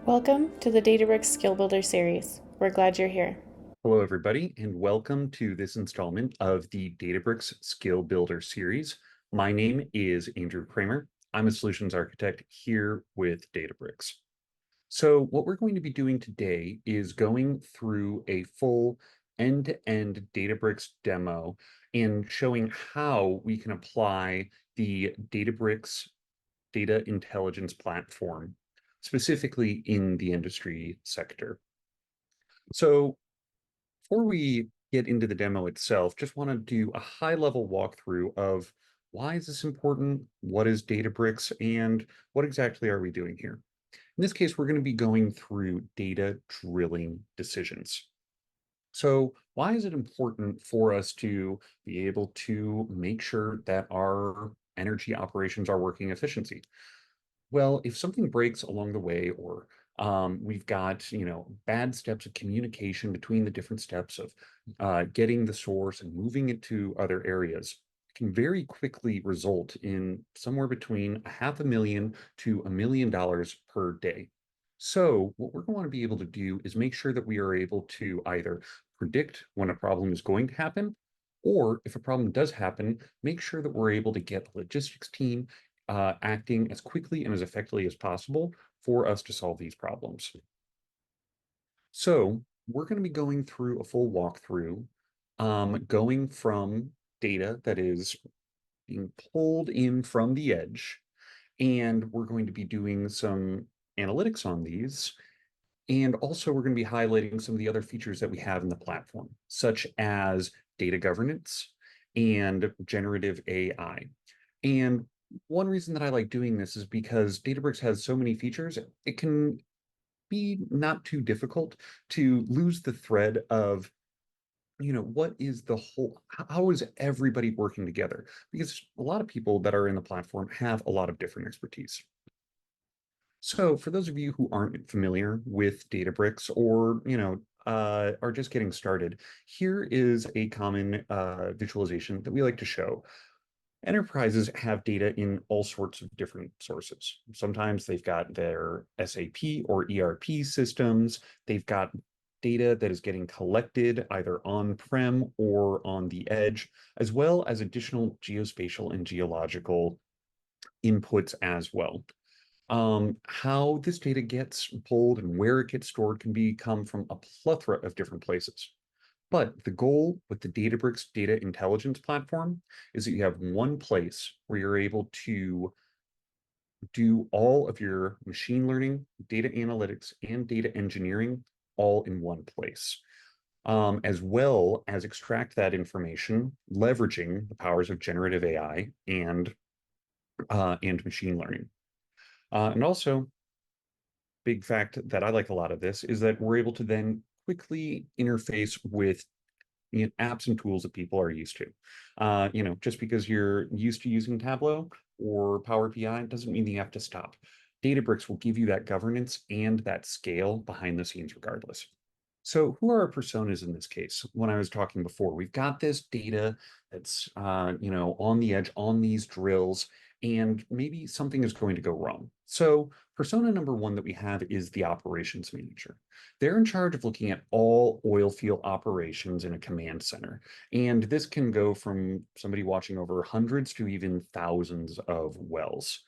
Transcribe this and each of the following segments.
Welcome to the Databricks Skill Builder series. We're glad you're here. Hello, everybody, and welcome to this installment of the Databricks Skill Builder series. My name is Andrew Kraemer. I'm a solutions architect here with Databricks. So what we're going to be doing today is going through a full end-to-end Databricks demo and showing how we can apply the Databricks Data Intelligence Platform, specifically in the industry sector. So before we get into the demo itself, just want to do a high-level walkthrough of why is this important, what is Databricks, and what exactly are we doing here? In this case, we're going to be going through data drilling decisions. So why is it important for us to be able to make sure that our energy operations are working efficiency? Well, if something breaks along the way, or we've got bad steps of communication between the different steps of getting the source and moving it to other areas, it can very quickly result in somewhere between $500,000 to $1 million per day. So what we're going to be able to do is make sure that we are able to either predict when a problem is going to happen, or if a problem does happen, make sure that we're able to get the logistics team acting as quickly and as effectively as possible for us to solve these problems. So we're going to be going through a full walkthrough, going from data that is being pulled in from the edge, and we're going to be doing some analytics on these. And also, we're going to be highlighting some of the other features that we have in the platform, such as data governance and generative AI. And one reason that I like doing this is because Databricks has so many features, it can be not too difficult to lose the thread of, what is the whole, how is everybody working together? Because a lot of people that are in the platform have a lot of different expertise. So for those of you who aren't familiar with Databricks or, are just getting started, here is a common visualization that we like to show. Enterprises have data in all sorts of different sources. Sometimes they've got their SAP or ERP systems. They've got data that is getting collected either on-prem or on the edge, as well as additional geospatial and geological inputs as well. How this data gets pulled and where it gets stored can come from a plethora of different places. But the goal with the Databricks Data Intelligence Platform is that you have one place where you're able to do all of your machine learning, data analytics, and data engineering all in one place, as well as extract that information, leveraging the powers of generative AI and machine learning. And also, big fact that I like a lot of this is that we're able to then quickly interface with apps and tools that people are used to. Just because you're used to using Tableau or Power BI doesn't mean that you have to stop. Databricks will give you that governance and that scale behind the scenes regardless. So who are our personas in this case? When I was talking before, we've got this data that's, on the edge, on these drills, and maybe something is going to go wrong. So persona number one that we have is the operations manager. They're in charge of looking at all oil field operations in a command center. And this can go from somebody watching over hundreds to even thousands of wells.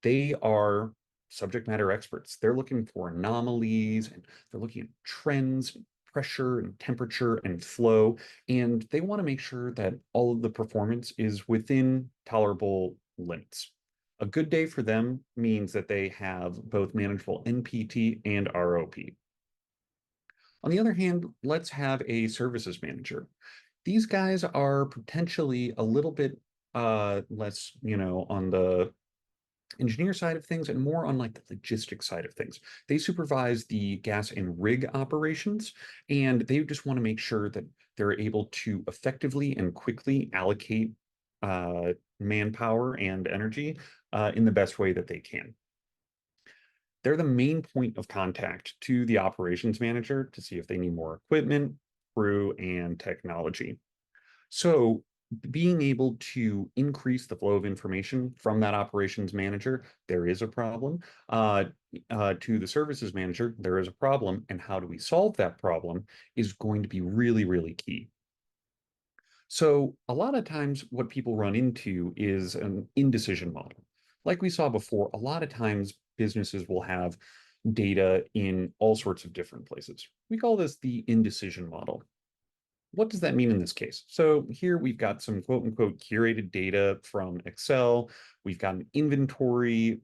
They are subject matter experts. They're looking for anomalies and they're looking at trends, pressure and temperature and flow, and they want to make sure that all of the performance is within tolerable limits. A good day for them means that they have both manageable NPT and ROP. On the other hand, let's have a services manager. These guys are potentially a little bit less, on the engineer side of things and more on like the logistics side of things. They supervise the gas and rig operations, and they just want to make sure that they're able to effectively and quickly allocate manpower and energy in the best way that they can. They're the main point of contact to the operations manager to see if they need more equipment, crew, and technology. So being able to increase the flow of information from that operations manager, there is a problem. To the services manager, there is a problem. And how do we solve that problem is going to be really, really key. So a lot of times what people run into is an indecision model. Like we saw before, a lot of times businesses will have data in all sorts of different places. We call this the indecision model. What does that mean in this case? So here we've got some quote unquote curated data from Excel. We've got an inventory,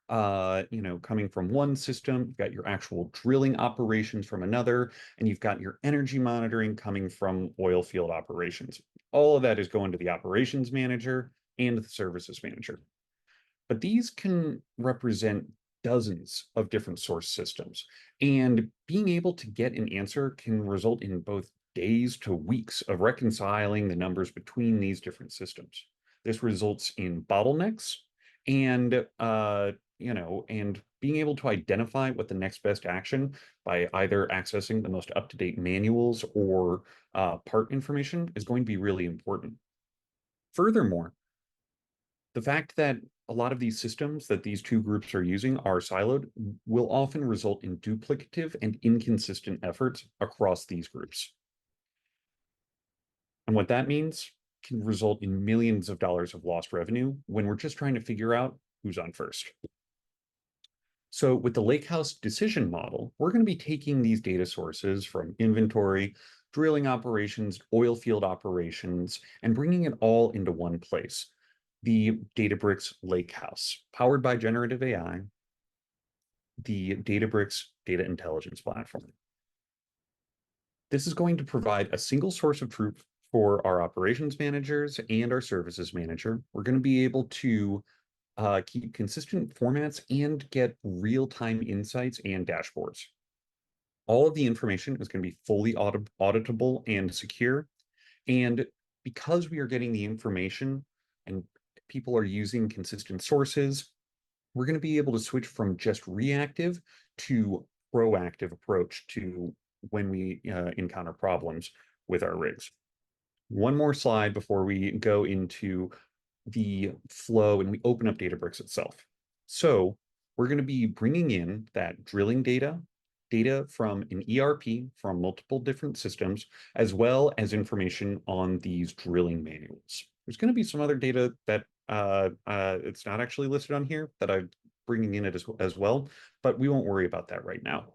coming from one system. You've got your actual drilling operations from another, and you've got your energy monitoring coming from oil field operations. All of that is going to the operations manager and the services manager. But these can represent dozens of different source systems. And being able to get an answer can result in both days to weeks of reconciling the numbers between these different systems. This results in bottlenecks and and being able to identify what the next best action by either accessing the most up-to-date manuals or part information is going to be really important. Furthermore, the fact that a lot of these systems that these two groups are using are siloed will often result in duplicative and inconsistent efforts across these groups. And what that means can result in millions of dollars of lost revenue when we're just trying to figure out who's on first. So with the Lakehouse decision model, we're going to be taking these data sources from inventory, drilling operations, oil field operations, and bringing it all into one place. The Databricks Lakehouse, powered by generative AI, the Databricks Data Intelligence Platform. This is going to provide a single source of truth for our operations managers and our services manager. We're going to be able to keep consistent formats and get real-time insights and dashboards. All of the information is going to be fully auditable and secure. And because we are getting the information and people are using consistent sources, we're going to be able to switch from just reactive to proactive approach to when we encounter problems with our rigs. One more slide before we go into the flow and we open up Databricks itself. So we're going to be bringing in that drilling data from an ERP from multiple different systems, as well as information on these drilling manuals. There's going to be some other data that it's not actually listed on here that I'm bringing in it as well, but we won't worry about that right now.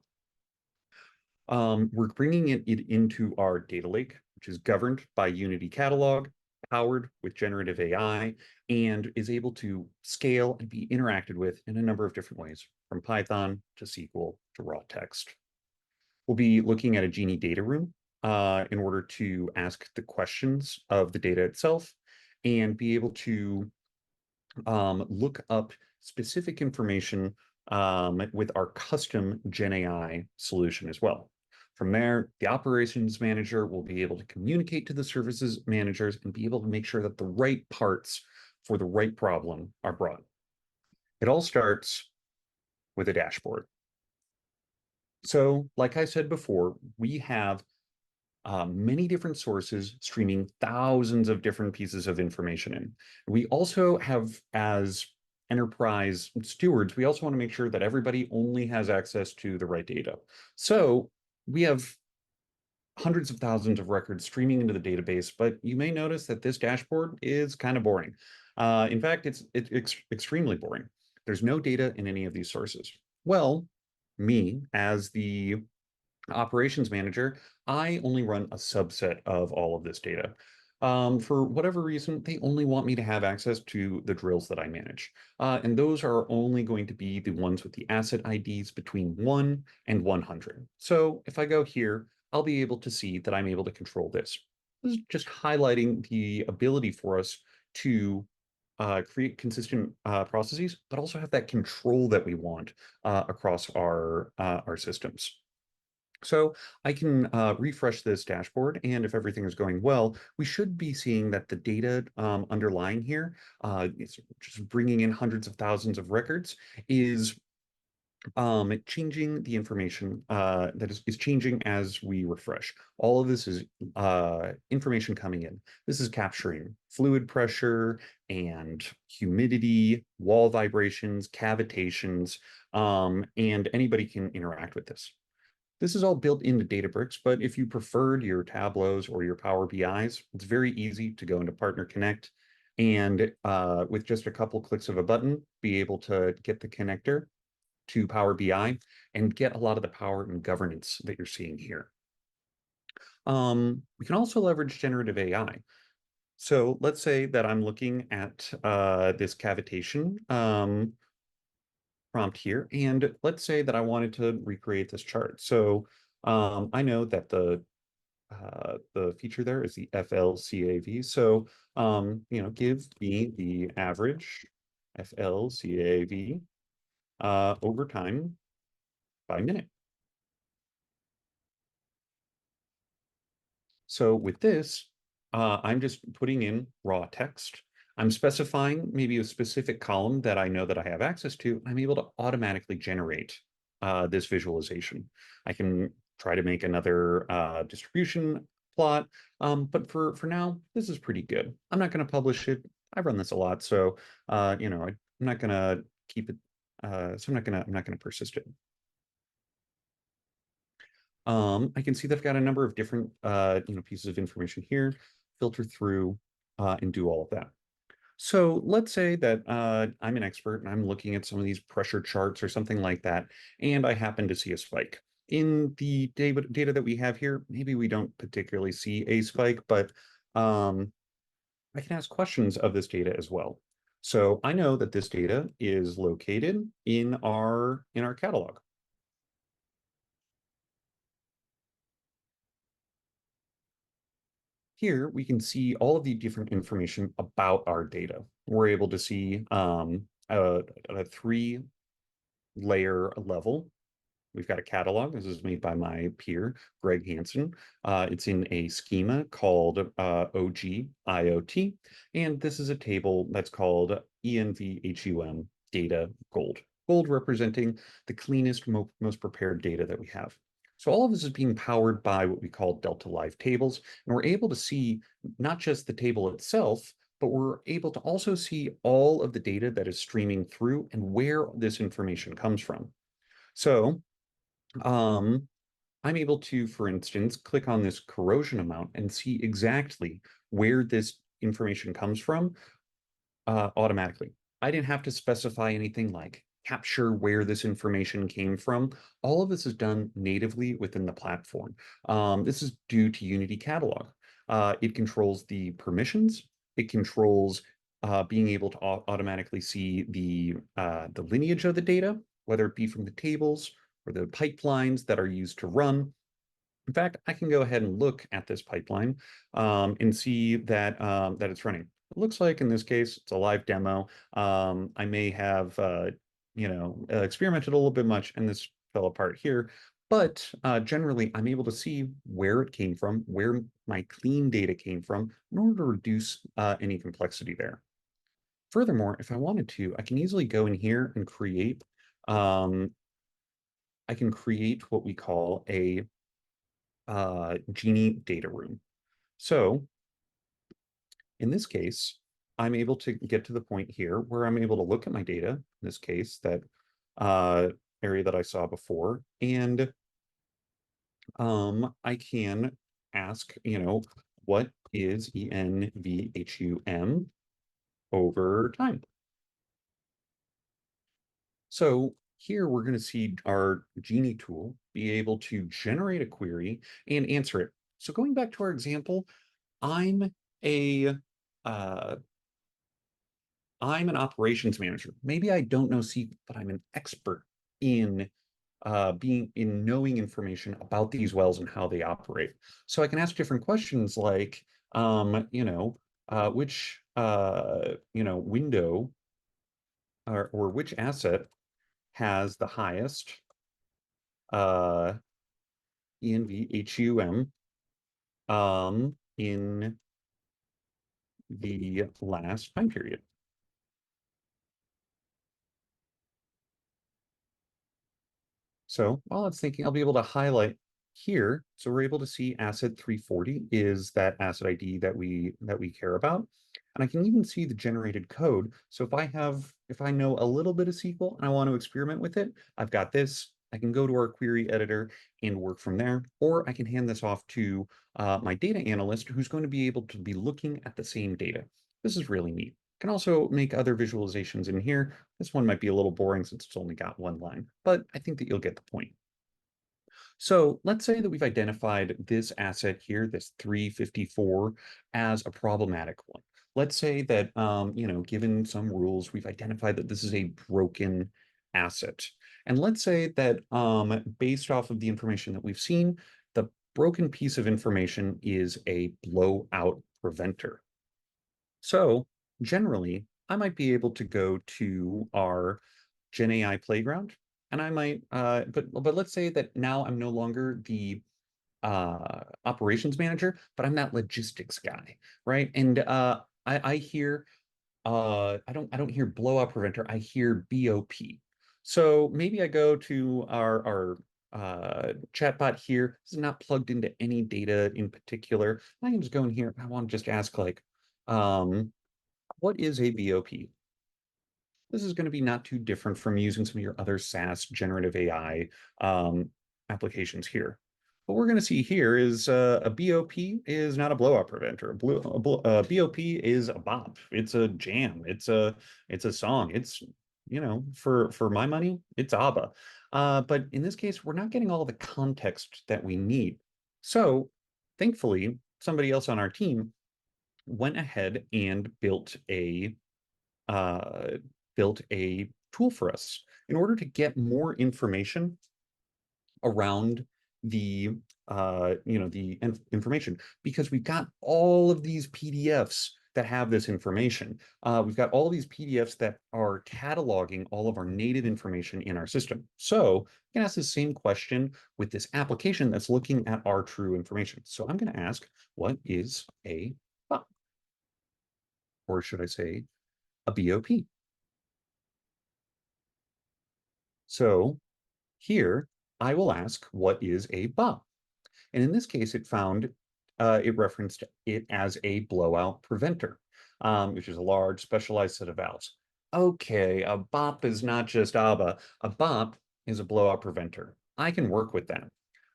We're bringing it into our data lake, which is governed by Unity Catalog, powered with generative AI, and is able to scale and be interacted with in a number of different ways, from Python to SQL to raw text. We'll be looking at a Genie data room in order to ask the questions of the data itself and be able to look up specific information with our custom Gen AI solution as well. From there, the operations manager will be able to communicate to the services managers and be able to make sure that the right parts for the right problem are brought. It all starts with a dashboard. So, like I said before, we have many different sources streaming thousands of different pieces of information in. We also have, as enterprise stewards, we also want to make sure that everybody only has access to the right data. So we have hundreds of thousands of records streaming into the database, but you may notice that this dashboard is kind of boring. In fact, it's extremely boring. There's no data in any of these sources. Well, me as the operations manager, I only run a subset of all of this data. For whatever reason, they only want me to have access to the drills that I manage. And those are only going to be the ones with the asset IDs between 1 and 100. So if I go here, I'll be able to see that I'm able to control this. This is just highlighting the ability for us to create consistent processes, but also have that control that we want across our systems. So I can refresh this dashboard, and if everything is going well, we should be seeing that the data underlying here, it's just bringing in hundreds of thousands of records, is changing the information that is changing as we refresh. All of this is information coming in. This is capturing fluid pressure and humidity, wall vibrations, cavitations, and anybody can interact with this. This is all built into Databricks, but if you preferred your Tableaus or your Power BIs, it's very easy to go into Partner Connect and with just a couple clicks of a button, be able to get the connector to Power BI and get a lot of the power and governance that you're seeing here. We can also leverage generative AI. So let's say that I'm looking at this cavitation prompt here, and let's say that I wanted to recreate this chart. So I know that the feature there is the FLCAV. So give me the average FLCAV over time by minute. So with this, I'm just putting in raw text. I'm specifying maybe a specific column that I know that I have access to. I'm able to automatically generate this visualization. I can try to make another distribution plot, but for now, this is pretty good. I'm not going to publish it. I run this a lot, so I'm not going to keep it. So I'm not gonna persist it. I can see they've got a number of different pieces of information here, filter through and do all of that. So let's say that I'm an expert and I'm looking at some of these pressure charts or something like that, and I happen to see a spike. In the data that we have here, maybe we don't particularly see a spike, but I can ask questions of this data as well. So I know that this data is located in our catalog. Here we can see all of the different information about our data. We're able to see a three-layer level. We've got a catalog. This is made by my peer, Greg Hansen. It's in a schema called OG IoT, and this is a table that's called ENVHUM data gold. Gold representing the cleanest, most prepared data that we have. So all of this is being powered by what we call Delta Live tables, and we're able to see not just the table itself, but we're able to also see all of the data that is streaming through and where this information comes from. So um, I'm able to, for instance, click on this corrosion amount and see exactly where this information comes from automatically. I didn't have to specify anything like capture where this information came from. All of this is done natively within the platform. This is due to Unity Catalog. It controls the permissions. It controls being able to automatically see the lineage of the data, whether it be from the tables or the pipelines that are used to run. In fact, I can go ahead and look at this pipeline and see that it's running. It looks like in this case, it's a live demo. I may have experimented a little bit much and this fell apart here. But generally, I'm able to see where it came from, where my clean data came from, in order to reduce any complexity there. Furthermore, if I wanted to, I can easily go in here and um, I can create what we call a Genie data room. So in this case, I'm able to get to the point here where I'm able to look at my data, in this case, that uh, area that I saw before, and I can ask, what is ENVHUM over time? So here we're going to see our Genie tool be able to generate a query and answer it. So going back to our example, I'm a uh, I'm an operations manager. Maybe I don't know C, but I'm an expert in being in knowing information about these wells and how they operate. So I can ask different questions like, which window or which asset has the highest uh, ENVHUM in the last time period. So while it's thinking, I'll be able to highlight here. So we're able to see asset 340 is that asset ID that we care about. And I can even see the generated code. So if I know a little bit of SQL and I want to experiment with it, I've got this. I can go to our query editor and work from there, or I can hand this off to my data analyst who's going to be able to be looking at the same data. This is really neat. Can also make other visualizations in here. This one might be a little boring since it's only got one line, but I think that you'll get the point. So let's say that we've identified this asset here, this 354, as a problematic one. Let's say that, given some rules, we've identified that this is a broken asset. And let's say that based off of the information that we've seen, the broken piece of information is a blowout preventer. So generally, I might be able to go to our Gen AI playground, and I might, but let's say that now I'm no longer the operations manager, but I'm that logistics guy, right? And I hear I don't hear blowout preventer, I hear BOP. So maybe I go to our chatbot here. This is not plugged into any data in particular. I can just go in here. I want to just ask like, um, what is a BOP? This is going to be not too different from using some of your other SaaS generative AI applications here. What we're going to see here is a BOP is not a blowout preventer. BOP is a bop. It's a jam. It's a song. It's for my money, it's ABBA. But in this case, we're not getting all the context that we need. So thankfully, somebody else on our team went ahead and uh, built a tool for us in order to get more information around the information, because we've got all of these PDFs that have this information. We've got all these PDFs that are cataloging all of our native information in our system. So you can ask the same question with this application that's looking at our true information. So I'm going to ask, what is a BOP? Or should I say a BOP? So here, I will ask, what is a BOP? And in this case, it referenced it as a blowout preventer, which is a large specialized set of valves. Okay, a BOP is not just ABBA. A BOP is a blowout preventer. I can work with that.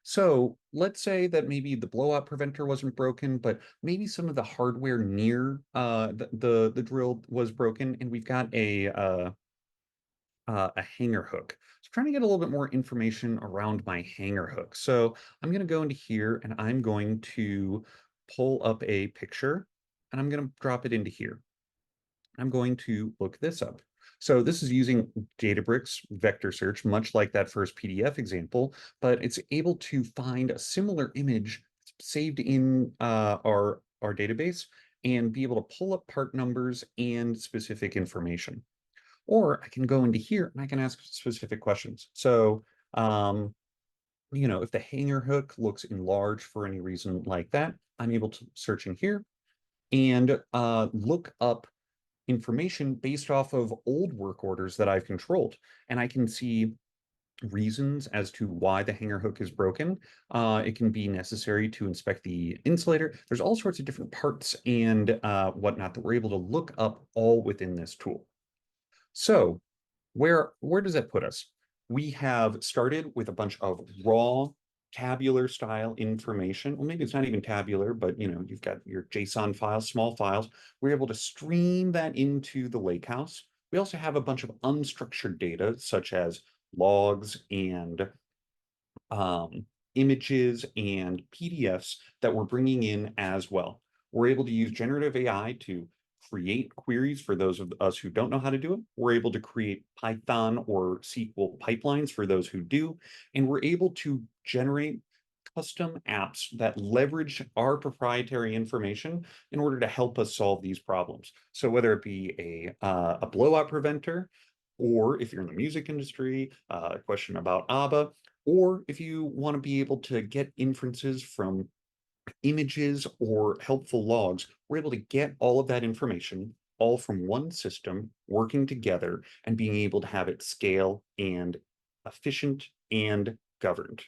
So let's say that maybe the blowout preventer wasn't broken, but maybe some of the hardware near the drill was broken, and we've got a hanger hook. So I'm trying to get a little bit more information around my hanger hook. So I'm going to go into here and I'm going to pull up a picture and I'm going to drop it into here. I'm going to look this up. So this is using Databricks vector search, much like that first PDF example, but it's able to find a similar image saved in our database and be able to pull up part numbers and specific information. Or I can go into here and I can ask specific questions. So, if the hanger hook looks enlarged for any reason like that, I'm able to search in here and look up information based off of old work orders that I've controlled. And I can see reasons as to why the hanger hook is broken. It can be necessary to inspect the insulator. There's all sorts of different parts and whatnot that we're able to look up all within this tool. So where does that put us? We have started with a bunch of raw tabular style information. Well, maybe it's not even tabular, but you've got your JSON files, small files. We're able to stream that into the lakehouse. We also have a bunch of unstructured data, such as logs and images and PDFs that we're bringing in as well. We're able to use generative AI to create queries for those of us who don't know how to do it. We're able to create Python or SQL pipelines for those who do. And we're able to generate custom apps that leverage our proprietary information in order to help us solve these problems. So whether it be a blowout preventer, or if you're in the music industry, a question about ABBA, or if you want to be able to get inferences from images or helpful logs, we're able to get all of that information all from one system working together and being able to have it scale and efficient and governed.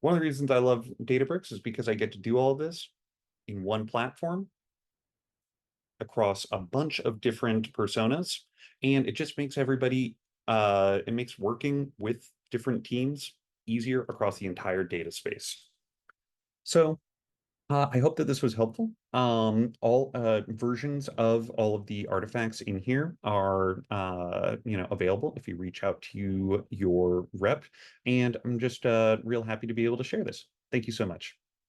One of the reasons I love Databricks is because I get to do all of this in one platform across a bunch of different personas, and it just makes everybody it makes working with different teams easier across the entire data space. So I hope that this was helpful. All versions of all of the artifacts in here are available if you reach out to your rep, and I'm just real happy to be able to share this. Thank you so much.